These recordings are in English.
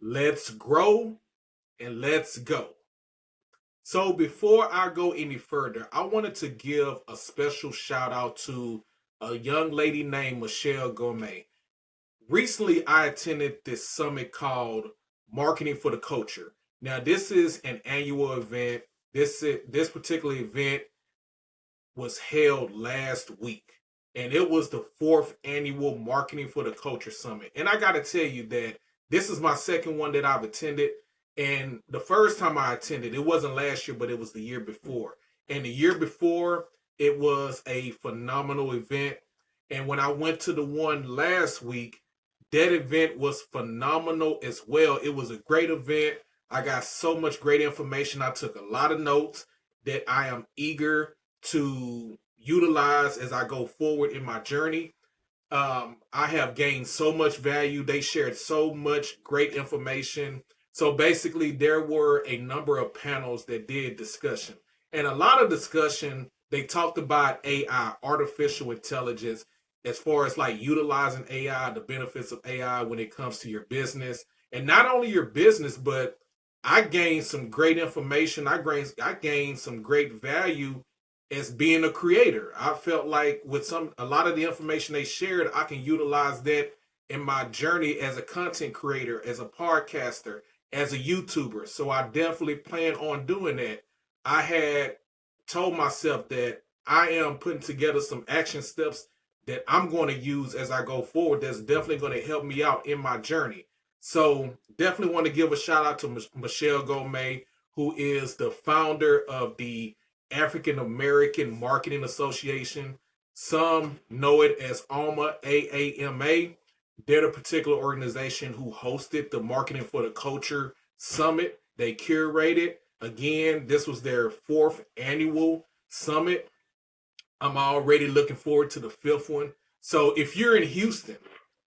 Let's grow and let's go. So, before I go any further, I wanted to give a special shout out to a young lady named Michelle Gourmet. Recently, I attended this summit called Marketing for the Culture. Now, this is an annual event. This particular event was held last week, and it was the fourth annual Marketing for the Culture Summit. And I got to tell you that this is my second one that I've attended. And the first time I attended, it wasn't last year, but it was the year before. And the year before, it was a phenomenal event. And when I went to the one last week, that event was phenomenal as well. It was a great event. I got so much great information. I took a lot of notes that I am eager to utilize as I go forward in my journey. I have gained so much value. They shared so much great information. So basically, there were a number of panels that did discussion. And a lot of discussion, they talked about AI, artificial intelligence, as far as like utilizing AI, the benefits of AI when it comes to your business. And not only your business, but I gained some great information. I gained some great value as being a creator. I felt like with a lot of the information they shared, I can utilize that in my journey as a content creator, as a podcaster, as a YouTuber. So I definitely plan on doing that. I had told myself that I am putting together some action steps that I'm going to use as I go forward. That's definitely going to help me out in my journey. So definitely want to give a shout out to Michelle Gomez, who is the founder of the African American Marketing Association. Some know it as AAMA, AAMA. They're the particular organization who hosted the Marketing for the Culture Summit. They curated. Again, this was their fourth annual summit. I'm already looking forward to the fifth one. So if you're in Houston,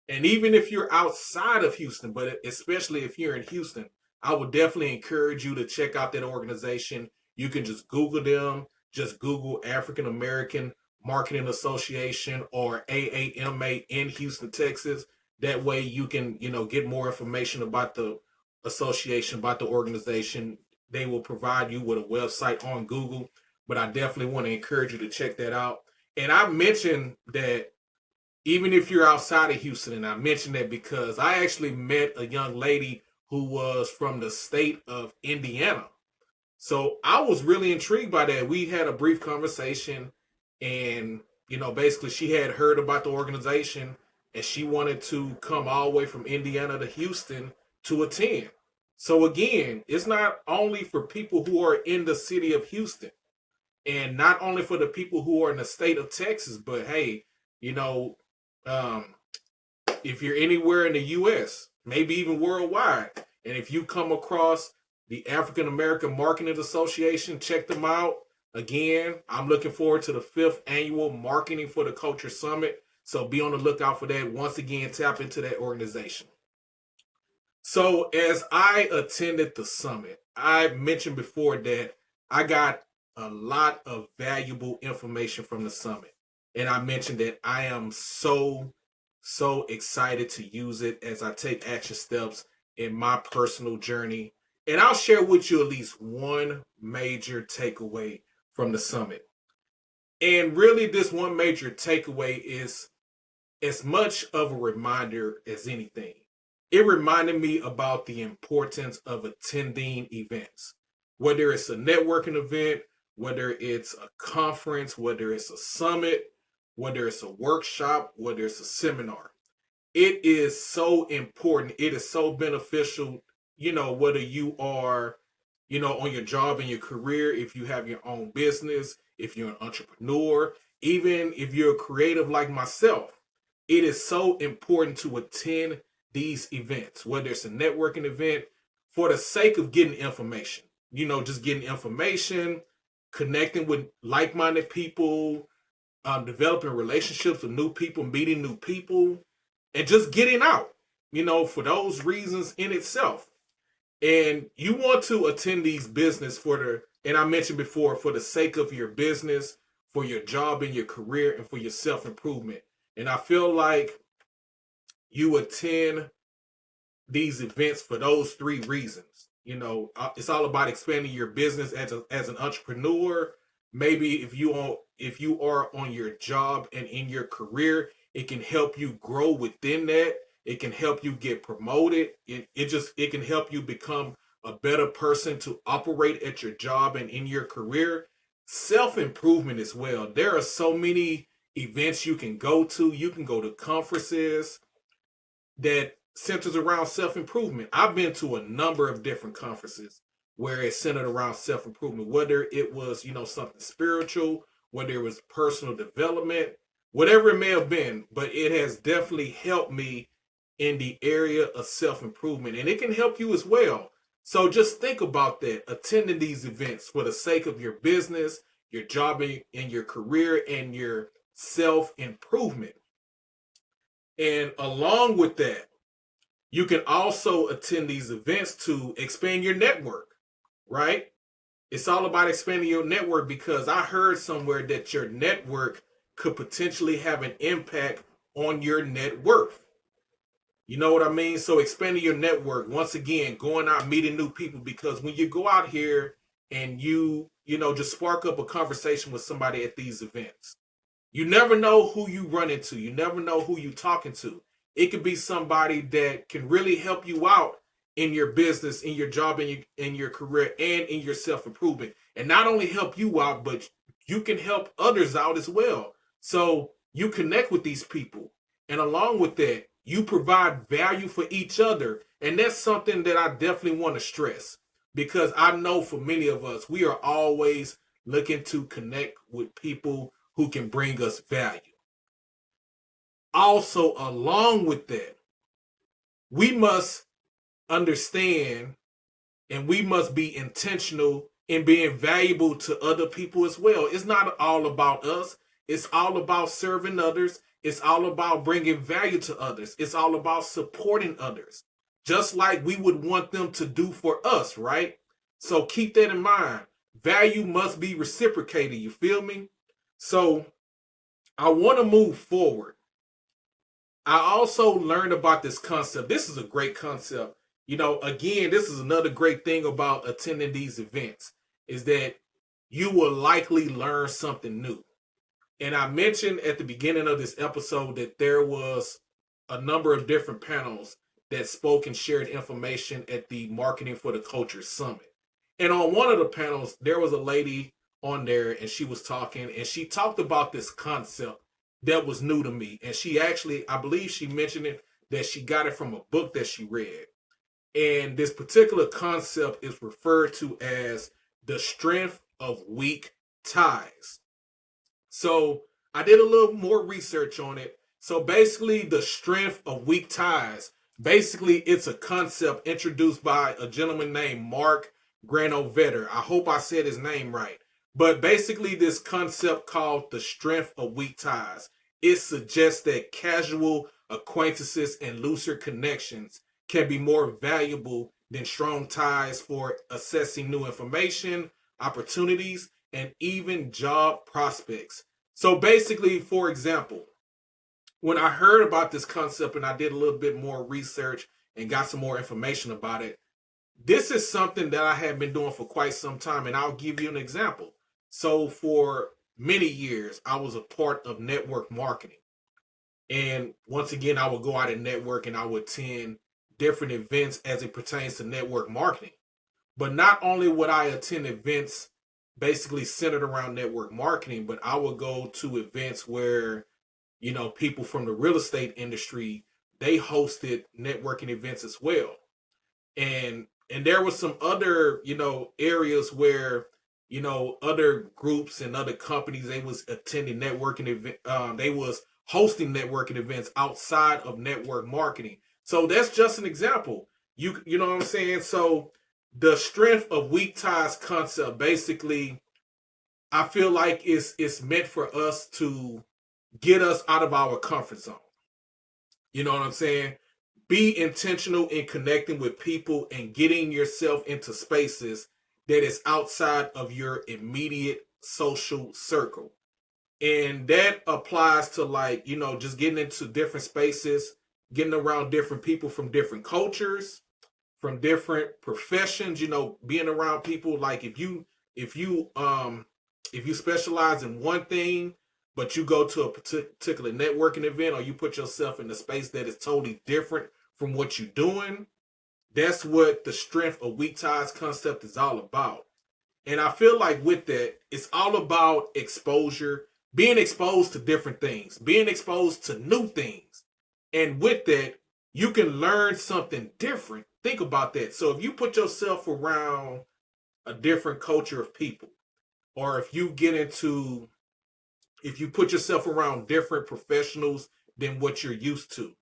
and even if you're outside of Houston, but especially if you're in Houston, I would definitely encourage you to check out that organization. You can just Google them, just Google African American Marketing Association or AAMA in Houston, Texas. That way you can, get more information about the association, about the organization. They will provide you with a website on Google, but I definitely want to encourage you to check that out. And I mentioned that even if you're outside of Houston, and I mentioned that because I actually met a young lady who was from the state of Indiana. So I was really intrigued by that. We had a brief conversation, and basically she had heard about the organization and she wanted to come all the way from Indiana to Houston to attend. So again, it's not only for people who are in the city of Houston and not only for the people who are in the state of Texas, but hey, you know, um, if you're anywhere in the U.S., maybe even worldwide, and if you come across the African American Marketing Association, check them out. Again, I'm looking forward to the fifth annual Marketing for the Culture Summit. So be on the lookout for that. Once again, tap into that organization. So as I attended the summit, I mentioned before that I got a lot of valuable information from the summit. And I mentioned that I am so excited to use it as I take action steps in my personal journey. And I'll share with you at least one major takeaway from the summit. And really, this one major takeaway is as much of a reminder as anything. It reminded me about the importance of attending events, whether it's a networking event, whether it's a conference, whether it's a summit, whether it's a workshop, whether it's a seminar. It is so important. It is so beneficial, whether you are, on your job and your career, if you have your own business, if you're an entrepreneur, even if you're a creative like myself. It is so important to attend these events, whether it's a networking event, for the sake of getting information, just getting information, connecting with like minded people, developing relationships with new people, meeting new people, and just getting out, for those reasons in itself. And you want to attend these business and I mentioned before, for the sake of your business, for your job and your career, and for your self improvement. And I feel like you attend these events for those three reasons. It's all about expanding your business as an entrepreneur. Maybe if you are on your job and in your career, it can help you grow within that. It can help you get promoted. It can help you become a better person to operate at your job and in your career. Self improvement as well. There are so many events you can go to. You can go to conferences that centers around self-improvement. I've been to a number of different conferences where it's centered around self-improvement, whether it was, something spiritual, whether it was personal development, whatever it may have been, but it has definitely helped me in the area of self-improvement, and it can help you as well. So just think about that, attending these events for the sake of your business, your job, and your career, and your self-improvement. And along with that, you can also attend these events to expand your network, right? It's all about expanding your network, because I heard somewhere that your network could potentially have an impact on your net worth. You know what I mean? So expanding your network, once again, going out, meeting new people, because when you go out here and just spark up a conversation with somebody at these events, you never know who you run into. You never know who you're talking to. It could be somebody that can really help you out in your business, in your job, in your career, and in your self-improvement. And not only help you out, but you can help others out as well. So you connect with these people. And along with that, you provide value for each other. And that's something that I definitely want to stress, because I know for many of us, we are always looking to connect with people who can bring us value. Also, along with that, we must understand and we must be intentional in being valuable to other people as well. It's not all about us. It's all about serving others. It's all about bringing value to others. It's all about supporting others, just like we would want them to do for us, right? So keep that in mind. Value must be reciprocated. You feel me? So I want to move forward. I also learned about this concept. This is a great concept. Again, this is another great thing about attending these events, is that you will likely learn something new. And I mentioned at the beginning of this episode that there was a number of different panels that spoke and shared information at the Marketing for the Culture Summit. And on one of the panels, there was a lady on there, and she was talking, and she talked about this concept that was new to me. And she actually, I believe she mentioned it, that she got it from a book that she read. And this particular concept is referred to as the strength of weak ties. So I did a little more research on it. So basically, the strength of weak ties, basically it's a concept introduced by a gentleman named Mark Granovetter. I hope I said his name right. But basically, this concept called the strength of weak ties, it suggests that casual acquaintances and looser connections can be more valuable than strong ties for assessing new information, opportunities, and even job prospects. So basically, for example, when I heard about this concept and I did a little bit more research and got some more information about it, this is something that I have been doing for quite some time, and I'll give you an example. So for many years, I was a part of network marketing. And once again, I would go out and network, and I would attend different events as it pertains to network marketing. But not only would I attend events basically centered around network marketing, but I would go to events where, people from the real estate industry, they hosted networking events as well. And there was some other, areas where, other groups and other companies, they was attending networking event, they was hosting networking events outside of network marketing. So that's just an example. You know what I'm saying? So the strength of weak ties concept, basically, I feel like it's meant for us to get us out of our comfort zone. You know what I'm saying? Be intentional in connecting with people and getting yourself into spaces that is outside of your immediate social circle. And that applies to, like, just getting into different spaces getting around different people from different cultures, from different professions, being around people. Like if you if you specialize in one thing, but you go to a particular networking event, or you put yourself in a space that is totally different from what you're doing, that's what the strength of weak ties concept is all about. And I feel like with that, it's all about exposure, being exposed to different things, being exposed to new things. And with that, you can learn something different. Think about that. So if you put yourself around a different culture of people, or if you put yourself around different professionals than what you're used to,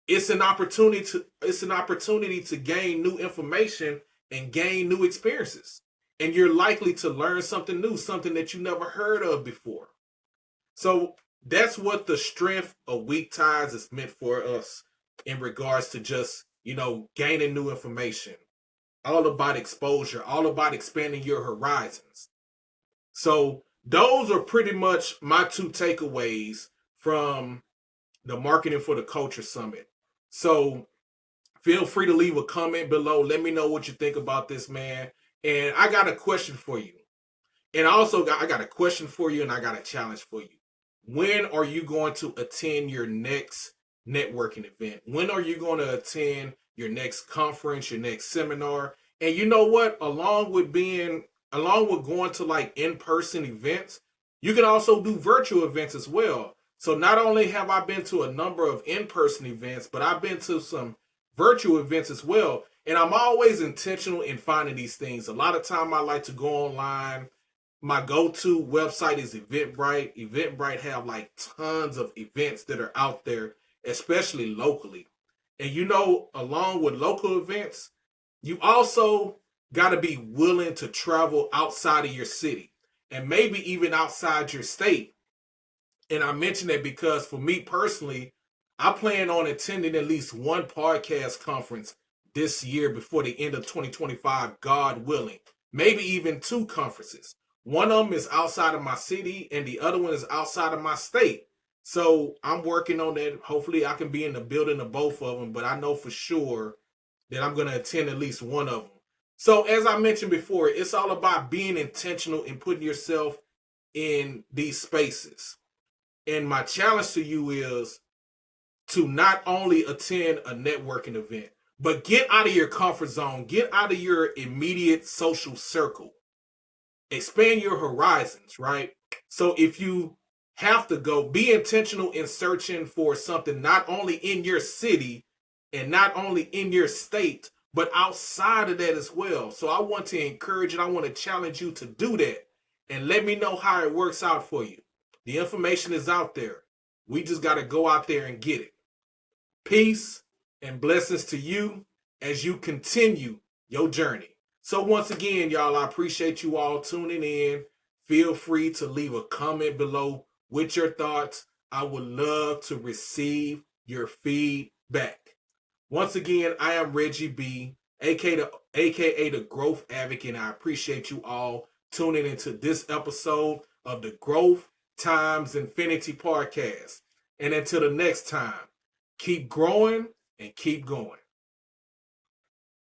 it's an opportunity to gain new information and gain new experiences. And you're likely to learn something new, something that you never heard of before. So that's what the strength of weak ties is meant for us in regards to just, gaining new information. All about exposure, all about expanding your horizons. So those are pretty much my two takeaways from the Marketing for the Culture Summit. So feel free to leave a comment below. Let me know what you think about this, man. And I got a question for you. And I got a question for you, and I got a challenge for you. When are you going to attend your next networking event? When are you going to attend your next conference, your next seminar? And you know what? Along with going to like in-person events, you can also do virtual events as well. So not only have I been to a number of in-person events, but I've been to some virtual events as well. And I'm always intentional in finding these things. A lot of time I like to go online. My go-to website is Eventbrite. Eventbrite have like tons of events that are out there, especially locally. And along with local events, you also got to be willing to travel outside of your city and maybe even outside your state. And I mention that because for me personally, I plan on attending at least one podcast conference this year before the end of 2025, God willing. Maybe even two conferences. One of them is outside of my city and the other one is outside of my state. So I'm working on that. Hopefully I can be in the building of both of them, but I know for sure that I'm going to attend at least one of them. So as I mentioned before, it's all about being intentional and putting yourself in these spaces. And my challenge to you is to not only attend a networking event, but get out of your comfort zone, get out of your immediate social circle, expand your horizons, right? So if you have to go, be intentional in searching for something not only in your city and not only in your state, but outside of that as well. So I want to encourage and I want to challenge you to do that, and let me know how it works out for you. The information is out there. We just got to go out there and get it. Peace and blessings to you as you continue your journey. So once again, y'all, I appreciate you all tuning in. Feel free to leave a comment below with your thoughts. I would love to receive your feedback. Once again, I am Reggie B, aka the Growth Advocate, and I appreciate you all tuning into this episode of the Growth Times Infinity podcast. And until the next time, keep growing and keep going.